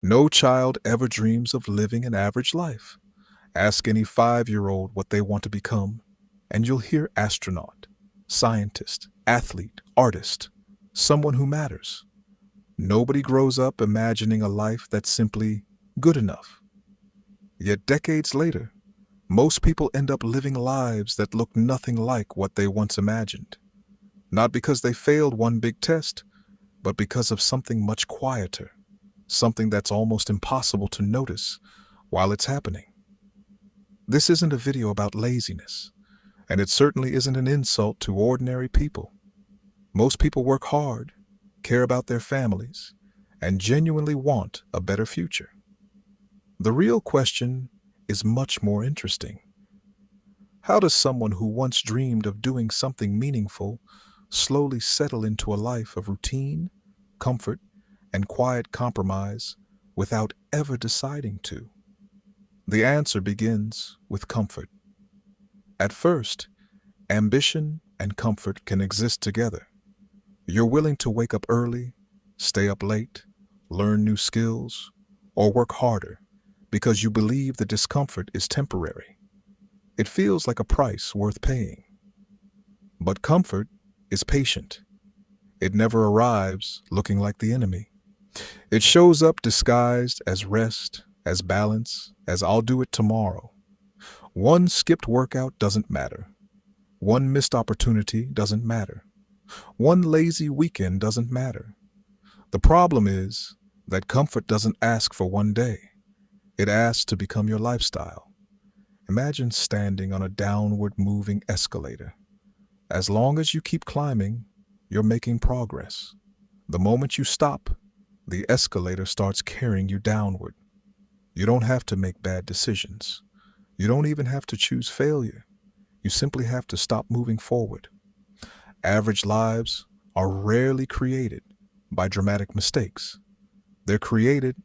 No child ever dreams of living an average life. Ask any 5-year-old what they want to become, and you'll hear astronaut, scientist, athlete, artist, someone who matters. Nobody grows up imagining a life that's simply good enough. Yet decades later, most people end up living lives that look nothing like what they once imagined. Not because they failed one big test, but because of something much quieter, something that's almost impossible to notice while it's happening. This isn't a video about laziness, and it certainly isn't an insult to ordinary people. Most people work hard, care about their families, and genuinely want a better future. The real question is much more interesting. How does someone who once dreamed of doing something meaningful slowly settle into a life of routine, comfort, and quiet compromise without ever deciding to? The answer begins with comfort. At first, ambition and comfort can exist together. You're willing to wake up early, stay up late, learn new skills, or work harder because you believe the discomfort is temporary. It feels like a price worth paying. But comfort is patient. It never arrives looking like the enemy. It shows up disguised as rest, as balance, as I'll do it tomorrow. One skipped workout doesn't matter. One missed opportunity doesn't matter. One lazy weekend doesn't matter. The problem is that comfort doesn't ask for one day. It asks to become your lifestyle. Imagine standing on a downward moving escalator. As long as you keep climbing, you're making progress. The moment you stop, the escalator starts carrying you downward. You don't have to make bad decisions. You don't even have to choose failure. You simply have to stop moving forward. Average lives are rarely created by dramatic mistakes. They're created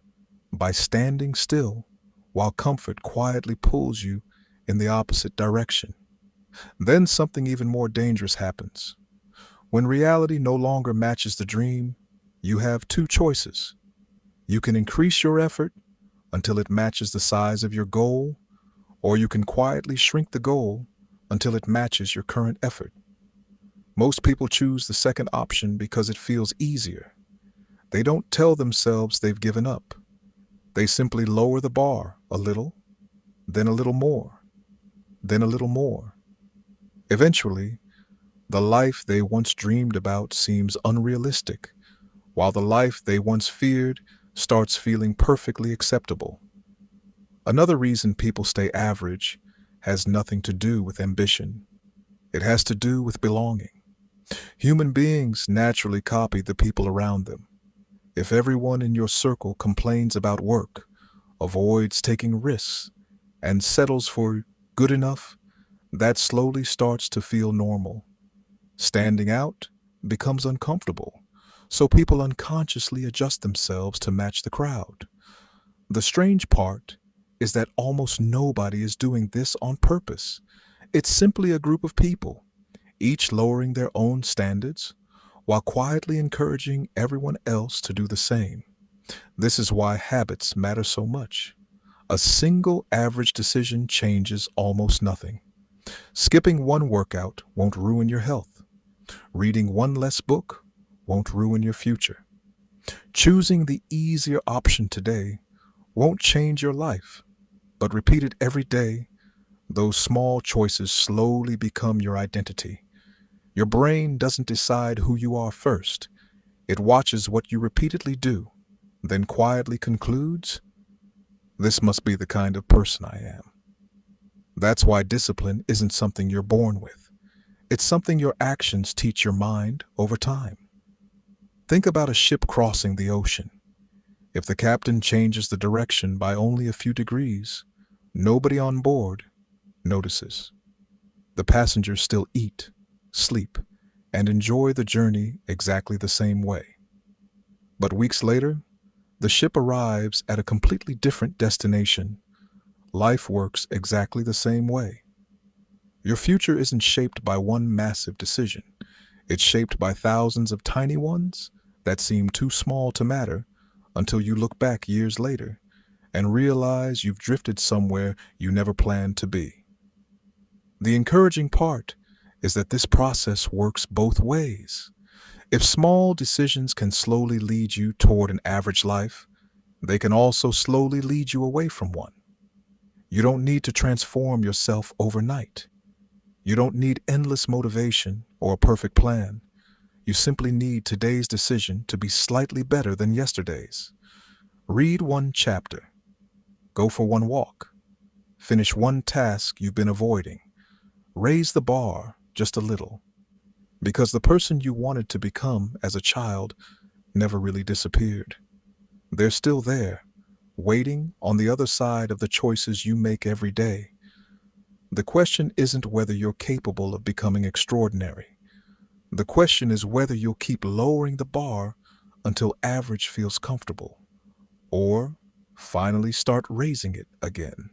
by standing still while comfort quietly pulls you in the opposite direction. Then something even more dangerous happens. When reality no longer matches the dream, you have two choices. You can increase your effort until it matches the size of your goal, or you can quietly shrink the goal until it matches your current effort. Most people choose the second option because it feels easier. They don't tell themselves they've given up. They simply lower the bar a little, then a little more, then a little more. Eventually, the life they once dreamed about seems unrealistic, while the life they once feared starts feeling perfectly acceptable. Another reason people stay average has nothing to do with ambition. It has to do with belonging. Human beings naturally copy the people around them. If everyone in your circle complains about work, avoids taking risks, and settles for good enough, that slowly starts to feel normal. Standing out becomes uncomfortable, so people unconsciously adjust themselves to match the crowd. The strange part is that almost nobody is doing this on purpose. It's simply a group of people, each lowering their own standards while quietly encouraging everyone else to do the same. This is why habits matter so much. A single average decision changes almost nothing. Skipping one workout won't ruin your health. Reading one less book won't ruin your future. Choosing the easier option today won't change your life, but repeated every day, those small choices slowly become your identity. Your brain doesn't decide who you are first. It watches what you repeatedly do, then quietly concludes, this must be the kind of person I am. That's why discipline isn't something you're born with. It's something your actions teach your mind over time. Think about a ship crossing the ocean. If the captain changes the direction by only a few degrees, nobody on board notices. The passengers still eat, sleep, and enjoy the journey exactly the same way. But weeks later, the ship arrives at a completely different destination. Life works exactly the same way. Your future isn't shaped by one massive decision. It's shaped by thousands of tiny ones that seem too small to matter until you look back years later and realize you've drifted somewhere you never planned to be. The encouraging part is that this process works both ways. If small decisions can slowly lead you toward an average life, they can also slowly lead you away from one. You don't need to transform yourself overnight. You don't need endless motivation or a perfect plan. You simply need today's decision to be slightly better than yesterday's. Read one chapter, go for one walk, finish one task you've been avoiding, raise the bar just a little. Because the person you wanted to become as a child never really disappeared. They're still there, waiting on the other side of the choices you make every day. The question isn't whether you're capable of becoming extraordinary. The question is whether you'll keep lowering the bar until average feels comfortable, or finally start raising it again.